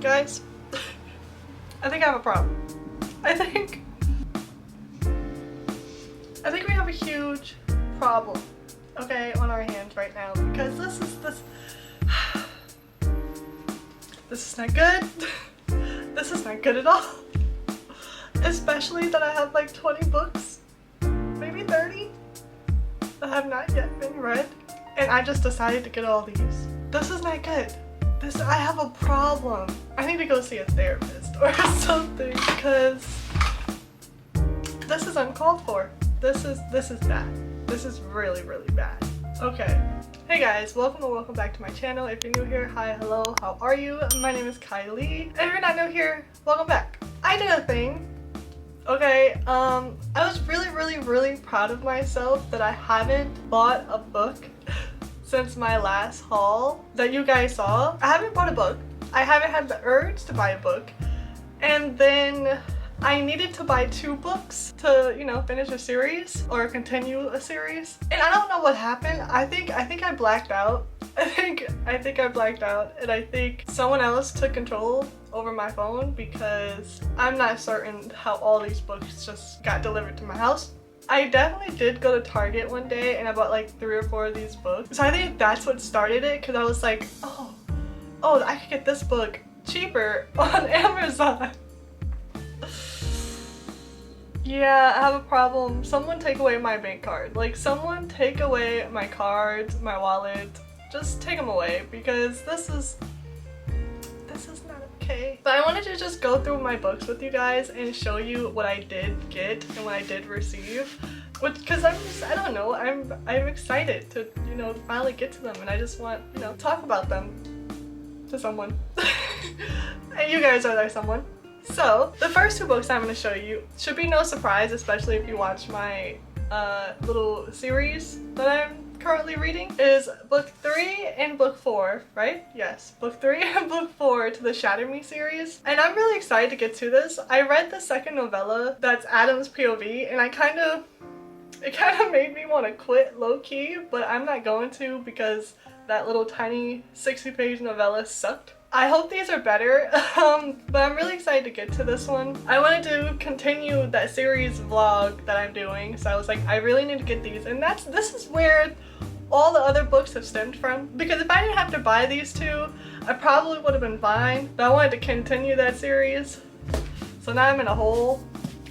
Guys, I think I have a problem. I think we have a huge problem, okay, on our hands right now, because this is not good. This is not good at all. Especially that I have like 20 books, maybe 30, that have not yet been read, and I just decided to get all these. This is not good. I have a problem. I need to go see a therapist or something, because this is uncalled for. This is bad. This is really, really bad. Okay. Hey guys, welcome back to my channel. If you're new here, hi, hello, how are you? My name is Kylie. If you're not new here, welcome back. I did a thing. Okay, I was really proud of myself that I haven't bought a book since my last haul that you guys saw. I haven't bought a book. I haven't had the urge to buy a book. And then I needed to buy 2 books to, you know, finish a series or continue a series. And I don't know what happened. I think I blacked out. I think I blacked out, and I think someone else took control over my phone, because I'm not certain how all these books just got delivered to my house. I definitely did go to Target one day and I bought like 3 or 4 of these books. So I think that's what started it, because I was like, oh, I could get this book cheaper on Amazon. Yeah, I have a problem. Someone take away my bank card. Like, someone take away my cards, my wallet. Just take them away, because this is not okay. But I wanted to just go through my books with you guys and show you what I did get and what I did receive. Because I don't know, I'm excited to, you know, finally get to them, and I just want, you know, talk about them to someone. And you guys are that someone. So, the first 2 books I'm going to show you should be no surprise, especially if you watch my little series that I'm currently reading, is book 3 and book 4, right? Yes, book 3 and book 4 to the Shatter Me series. And I'm really excited to get to this. I read the second novella, that's Adam's POV, and it kind of made me want to quit low-key, but I'm not going to, because that little tiny 60-page novella sucked. I hope these are better, but I'm really excited to get to this one. I wanted to continue that series vlog that I'm doing, so I was like, I really need to get these, and this is where all the other books have stemmed from, because if I didn't have to buy these 2, I probably would have been fine, but I wanted to continue that series, so now I'm in a hole.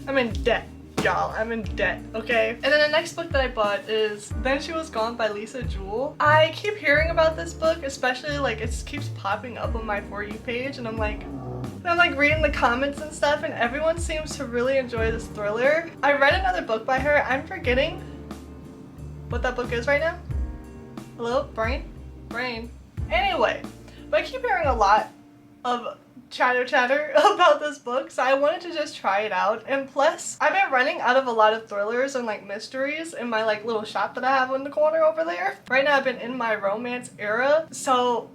I'm in debt. Y'all, I'm in debt, okay? And then the next book that I bought is Then She Was Gone by Lisa Jewell. I keep hearing about this book, especially like it keeps popping up on my For You page, and I'm like reading the comments and stuff, and everyone seems to really enjoy this thriller. I read another book by her. I'm forgetting what that book is right now. Hello? Brain? Anyway, but I keep hearing a lot of chatter about this book, so I wanted to just try it out. And plus, I've been running out of a lot of thrillers and like mysteries in my like little shop that I have in the corner over there. Right now I've been in my romance era, so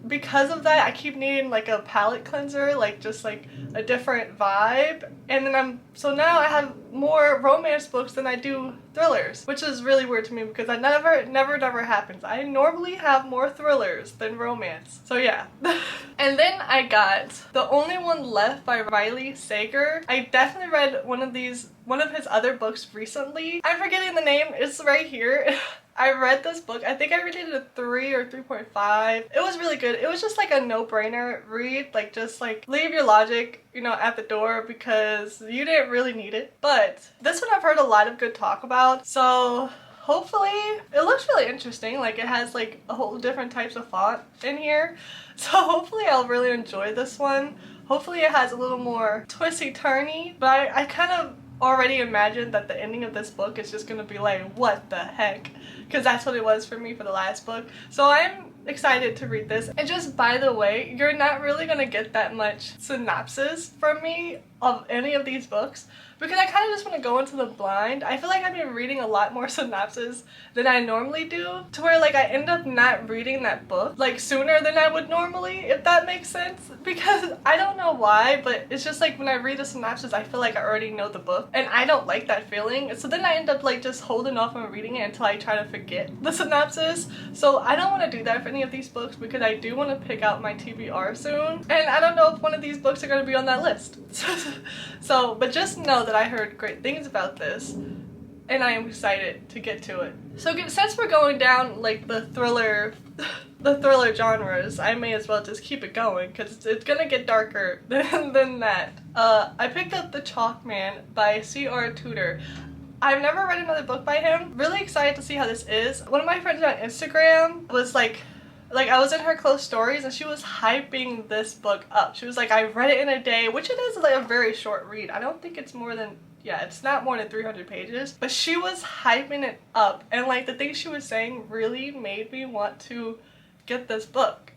because of that I keep needing like a palette cleanser, like just like a different vibe. And then so now I have more romance books than I do thrillers, which is really weird to me, because that never happens. I normally have more thrillers than romance. So yeah. And then I got The Only One Left by Riley Sager. I definitely read one of his other books recently. I'm forgetting the name. It's right here. I read this book. I think I rated it a 3 or 3.5. It was really good. It was just like a no-brainer read. Like, just like leave your logic, you know, at the door, because you didn't really need it. But this one I've heard a lot of good talk about. So hopefully, it looks really interesting. Like, it has like a whole different types of font in here. So hopefully I'll really enjoy this one. Hopefully it has a little more twisty-turny. But I kind of already imagined that the ending of this book is just gonna be like, what the heck? Because that's what it was for me for the last book. So I'm excited to read this. And just by the way, you're not really gonna get that much synopsis from me of any of these books, because I kind of just want to go into the blind. I feel like I've been reading a lot more synopsis than I normally do, to where like I end up not reading that book like sooner than I would normally, if that makes sense. Because I don't know why, but it's just like when I read a synopsis, I feel like I already know the book, and I don't like that feeling. So then I end up like just holding off on reading it until I try to forget the synopsis. So I don't want to do that for any of these books because I do want to pick out my TBR soon. And I don't know if one of these books are going to be on that list. So, but just know that I heard great things about this and I am excited to get to it. So since we're going down like the thriller genres, I may as well just keep it going because it's gonna get darker than that. I picked up The Chalk Man by C.R. Tudor. I've never read another book by him. Really excited to see how this is. One of my friends on Instagram was like I was in her close stories and she was hyping this book up. She was like, I read it in a day, which it is like a very short read. I don't think it's more than, yeah, it's not more than 300 pages, but she was hyping it up and like the things she was saying really made me want to get this book.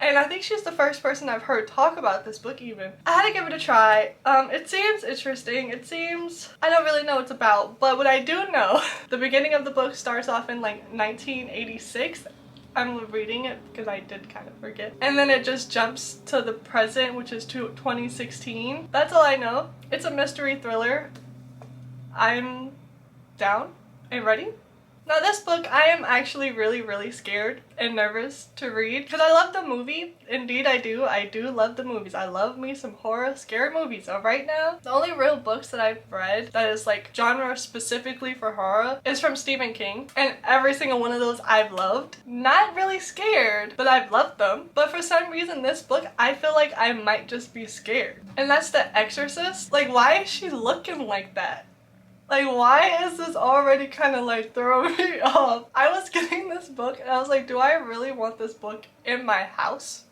And I think she's the first person I've heard talk about this book even. I had to give it a try. It seems interesting. It seems, I don't really know what it's about, but what I do know, the beginning of the book starts off in like 1986. I'm reading it because I did kind of forget. And then it just jumps to the present, which is 2016. That's all I know. It's a mystery thriller. I'm down and ready. Now this book I am actually really scared and nervous to read because I love the movie. Indeed I do. I do love the movies. I love me some horror scary movies. So right now the only real books that I've read that is like genre specifically for horror is from Stephen King, and every single one of those I've loved. Not really scared, but I've loved them. But for some reason this book I feel like I might just be scared, and that's The Exorcist. Like, why is she looking like that? Like, why is this already kind of like throwing me off? I was getting this book and I was like, do I really want this book in my house?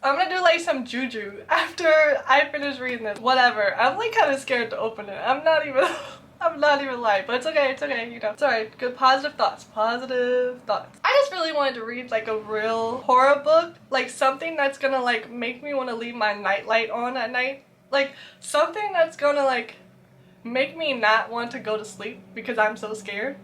I'm gonna do like some juju after I finish reading this. Whatever. I'm like kind of scared to open it. I'm not even lying, but it's okay, you know. It's alright. Good positive thoughts. Positive thoughts. I just really wanted to read like a real horror book. Like something that's gonna like make me want to leave my nightlight on at night. Like something that's gonna like make me not want to go to sleep because I'm so scared.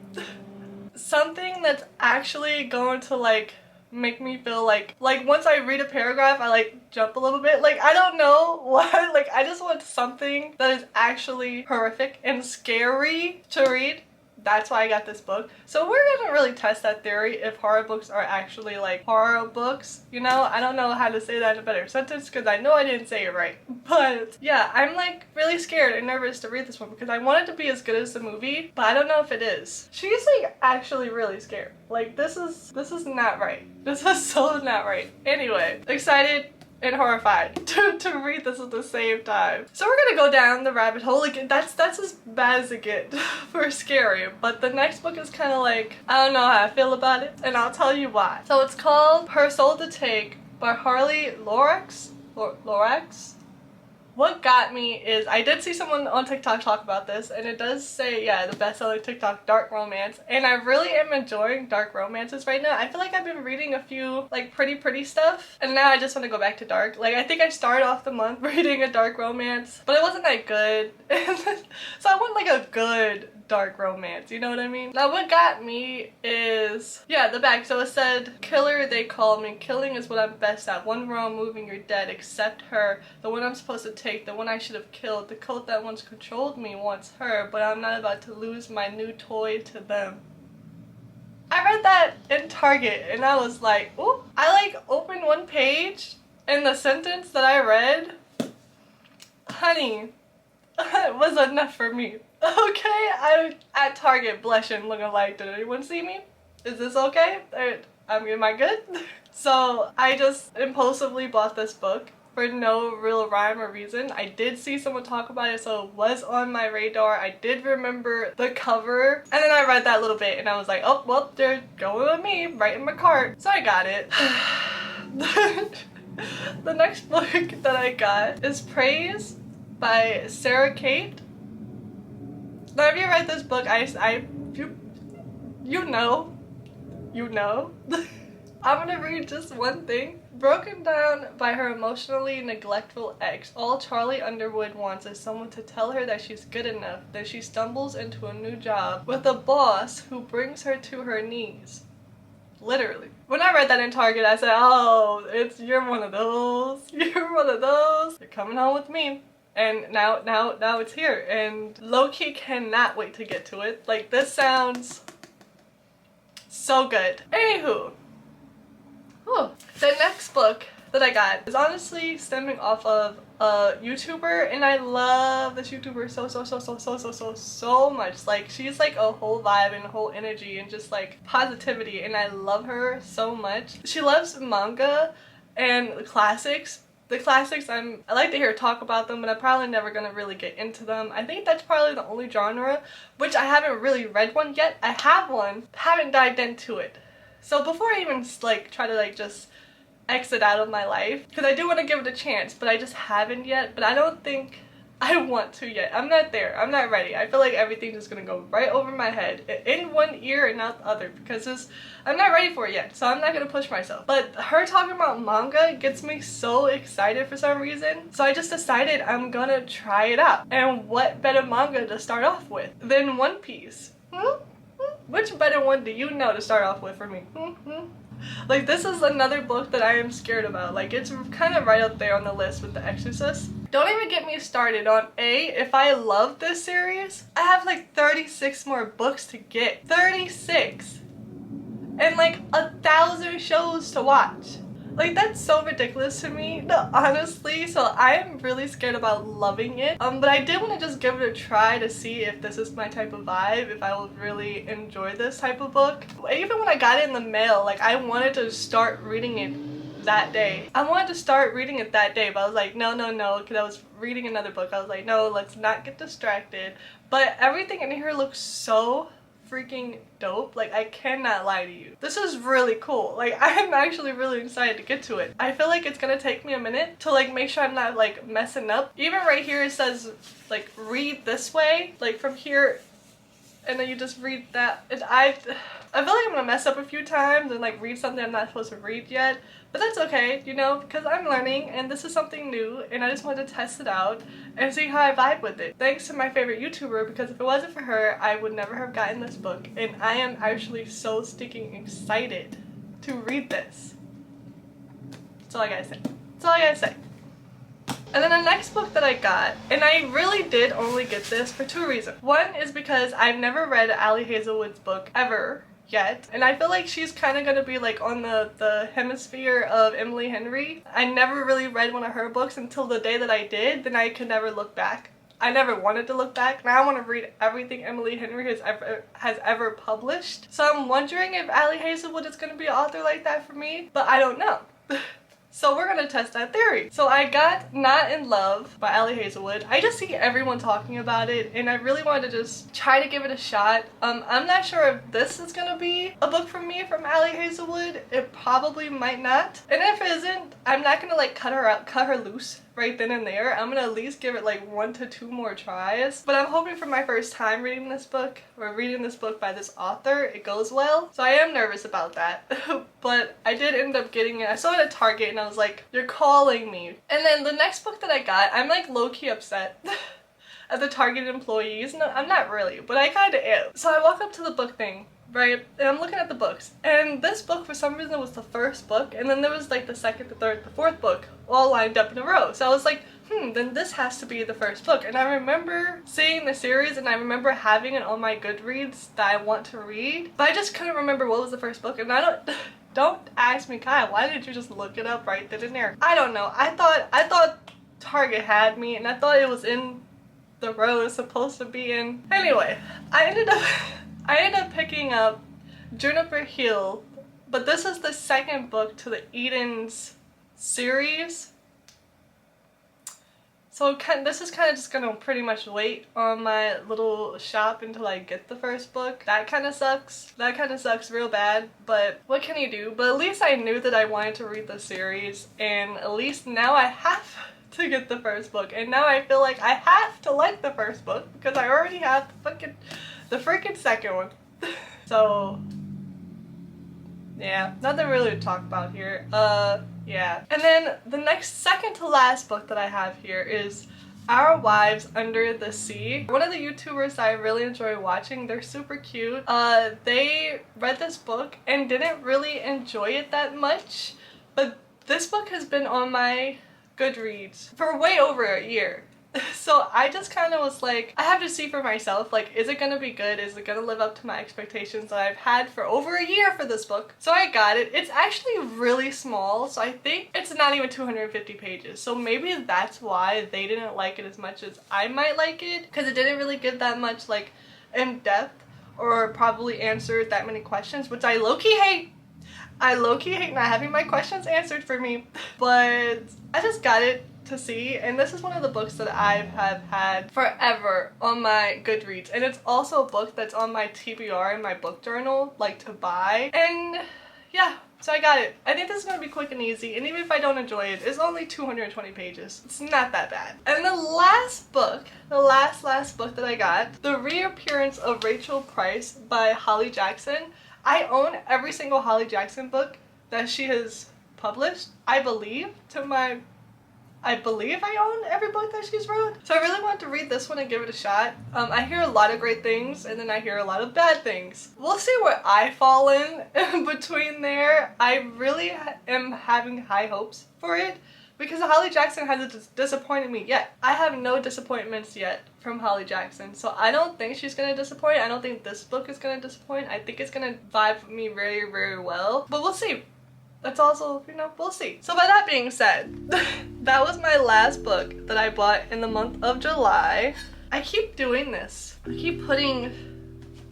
Something that's actually going to like make me feel like once I read a paragraph I like jump a little bit. Like I don't know why, like I just want something that is actually horrific and scary to read. That's why I got this book. So we're gonna really test that theory if horror books are actually like horror books, you know? I don't know how to say that in a better sentence because I know I didn't say it right. But yeah, I'm like really scared and nervous to read this one because I want it to be as good as the movie, but I don't know if it is. She's like actually really scared. Like this is not right. This is so not right. Anyway, excited and horrified to read this at the same time. So we're gonna go down the rabbit hole again. That's as bad as it gets for scary. But the next book is kind of like, I don't know how I feel about it, and I'll tell you why. So it's called Her Soul to Take by Harley Lorax. What got me is I did see someone on TikTok talk about this, and it does say, yeah, the best-selling TikTok dark romance, and I really am enjoying dark romances right now. I feel like I've been reading a few like pretty stuff, and now I just want to go back to dark. Like I think I started off the month reading a dark romance, but it wasn't that good. So I want like a good dark romance, you know what I mean? Now what got me is, yeah, the back. So it said, killer they call me, killing is what I'm best at, one wrong moving you're dead, except her, the one I'm supposed to take, the one I should have killed, the coat that once controlled me wants her, but I'm not about to lose my new toy to them. I read that in Target and I was like, ooh. I like opened one page and the sentence that I read, honey, was enough for me. Okay, I'm at Target blushing, looking like, did anyone see me? Is this okay? Am I good? So I just impulsively bought this book for no real rhyme or reason. I did see someone talk about it, so it was on my radar. I did remember the cover, and then I read that little bit and I was like, oh, well, they're going with me, right in my cart. So I got it. The next book that I got is Praise by Sarah Kate. Now, if you read this book, you know. I'm gonna read just one thing. Broken down by her emotionally neglectful ex, all Charlie Underwood wants is someone to tell her that she's good enough. Then she stumbles into a new job with a boss who brings her to her knees. Literally. When I read that in Target, I said, oh, you're one of those. You're one of those. You're coming home with me. and now it's here, and low-key cannot wait to get to it. Like, this sounds so good. Anywho, the next book that I got is honestly stemming off of a YouTuber, and I love this YouTuber so much. Like, she's like a whole vibe and a whole energy and just like positivity, and I love her so much. She loves manga and the classics. The classics, I like to hear her talk about them, but I'm probably never gonna really get into them. I think that's probably the only genre which I haven't really read one yet. I have one, haven't dived into it. So before I even like try to like just exit out of my life, because I do want to give it a chance, but I just haven't yet. But I don't think I want to yet. I'm not there. I'm not ready. I feel like everything's just gonna go right over my head in one ear and not the other, because I'm not ready for it yet, so I'm not gonna push myself. But her talking about manga gets me so excited for some reason, so I just decided I'm gonna try it out. And what better manga to start off with than One Piece? Which better one do you know to start off with for me? Like, this is another book that I am scared about. Like, it's kind of right up there on the list with The Exorcist. Don't even get me started on if I love this series, I have like 36 more books to get. 36! And like 1,000 shows to watch. Like, that's so ridiculous to me, no, honestly, so I am really scared about loving it. But I did want to just give it a try to see if this is my type of vibe, if I will really enjoy this type of book. Even when I got it in the mail, like, I wanted to start reading it that day. I wanted to start reading it that day, but I was like, no, because I was reading another book. I was like, no, let's not get distracted. But everything in here looks so freaking dope. Like, I cannot lie to you. This is really cool. Like, I'm actually really excited to get to it. I feel like it's gonna take me a minute to like make sure I'm not like messing up. Even right here it says like read this way, like from here, and then you just read that. And I feel like I'm gonna mess up a few times and like read something I'm not supposed to read yet, but that's okay, you know, because I'm learning and this is something new and I just wanted to test it out and see how I vibe with it. Thanks to my favorite YouTuber, because if it wasn't for her, I would never have gotten this book, and I am actually so stinking excited to read this. That's all I gotta say. That's all I gotta say. And then the next book that I got, and I really did only get this for two reasons. One is because I've never read Ali Hazelwood's book ever yet, and I feel like she's kind of gonna be like on the hemisphere of Emily Henry. I never really read one of her books until the day that I did, then I could never look back. I never wanted to look back. Now I want to read everything Emily Henry has ever published. So I'm wondering if Ali Hazelwood is going to be an author like that for me, but I don't know. So we're gonna test that theory. So I got Not in Love by Ali Hazelwood. I just see everyone talking about it and I really wanted to just try to give it a shot. I'm not sure if this is gonna be a book from me from Ali Hazelwood. It probably might not. And if it isn't, I'm not gonna like cut her loose right then and there. I'm gonna at least give it like 1 to 2 more tries. But I'm hoping for my first time reading this book, or reading this book by this author, it goes well. So I am nervous about that. But I did end up getting it. I saw it at Target and I was like, you're calling me. And then the next book that I got, I'm like low-key upset at the Target employees. No, I'm not really, but I kinda am. So I walk up to the book thing, right, and I'm looking at the books, and this book for some reason was the first book, and then there was like the second, the third, the fourth book all lined up in a row. So I was like, then this has to be the first book. And I remember seeing the series and I remember having it on my Goodreads that I want to read, but I just couldn't remember what was the first book. And I don't ask me, Kyle, why didn't you just look it up right then and there? I don't know. I thought Target had me, and I thought it was in the row it's supposed to be in. Anyway, I ended up picking up Juniper Hill, but this is the second book to the Eden's series. So this is kind of just gonna pretty much wait on my little shop until I get the first book. That kind of sucks. That kind of sucks real bad, but what can you do? But at least I knew that I wanted to read the series, and at least now I have to get the first book. And now I feel like I have to like the first book because I already have the freaking second one. So yeah, nothing really to talk about here. Yeah. And then the second to last book that I have here is Our Wives Under the Sea. One of the YouTubers that I really enjoy watching, they're super cute. They read this book and didn't really enjoy it that much, but this book has been on my Goodreads for way over a year. So I just kind of was like, I have to see for myself, like, is it gonna be good? Is it gonna live up to my expectations that I've had for over a year for this book? So I got it. It's actually really small, so I think it's not even 250 pages. So maybe that's why they didn't like it as much as I might like it, because it didn't really give that much like in depth or probably answer that many questions, which I low-key hate. I low-key hate not having my questions answered for me, but I just got it to see, and this is one of the books that I have had forever on my Goodreads, and it's also a book that's on my TBR in my book journal, like, to buy, and yeah, so I got it. I think this is gonna be quick and easy, and even if I don't enjoy it, it's only 220 pages. It's not that bad. And the last book, the last book that I got, The Reappearance of Rachel Price by Holly Jackson. I own every single Holly Jackson book that she has published, I believe I own every book that she's wrote. So I really wanted to read this one and give it a shot. I hear a lot of great things, and then I hear a lot of bad things. We'll see where I fall in between there. I really am having high hopes for it, because Holly Jackson hasn't disappointed me yet. I have no disappointments yet from Holly Jackson, so I don't think she's gonna disappoint. I don't think this book is gonna disappoint. I think it's gonna vibe with me very, very well, but we'll see. That's also, you know, we'll see. So by that being said, that was my last book that I bought in the month of July. I keep doing this. I keep putting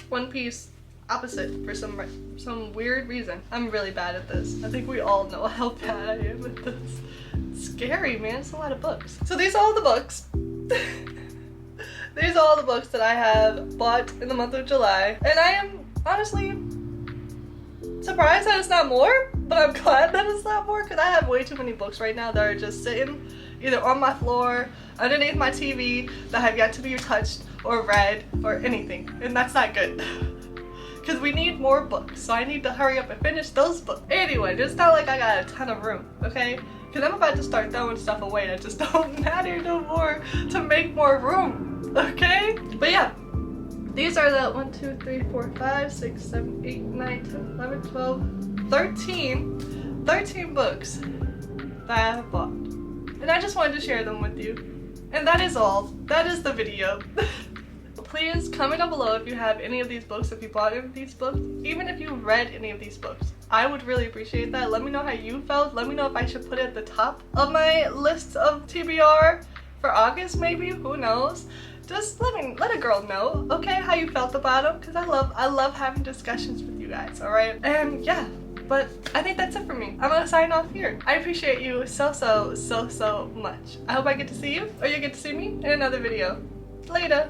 One Piece opposite for some weird reason. I'm really bad at this. I think we all know how bad I am at this. It's scary, man. It's a lot of books. So these are all the books. These are all the books that I have bought in the month of July. And I am honestly surprised that it's not more, but I'm glad that it's not more, because I have way too many books right now that are just sitting either on my floor, underneath my TV, that have yet to be touched or read or anything, and that's not good. Because we need more books, so I need to hurry up and finish those books. Anyway, it's not like I got a ton of room, okay? Because I'm about to start throwing stuff away that just don't matter no more to make more room, okay? But yeah. These are the 1, 2, 3, 4, 5, 6, 7, 8, 9, 10, 11, 12, 13 books that I have bought. And I just wanted to share them with you. And that is all. That is the video. Please comment down below if you have any of these books, if you bought any of these books, even if you read any of these books. I would really appreciate that. Let me know how you felt. Let me know if I should put it at the top of my list of TBR for August maybe, who knows. Just let a girl know, okay, how you felt about them, because I love having discussions with you guys, alright? And yeah, but I think that's it for me. I'm gonna sign off here. I appreciate you so much. I hope I get to see you, or you get to see me in another video. Later.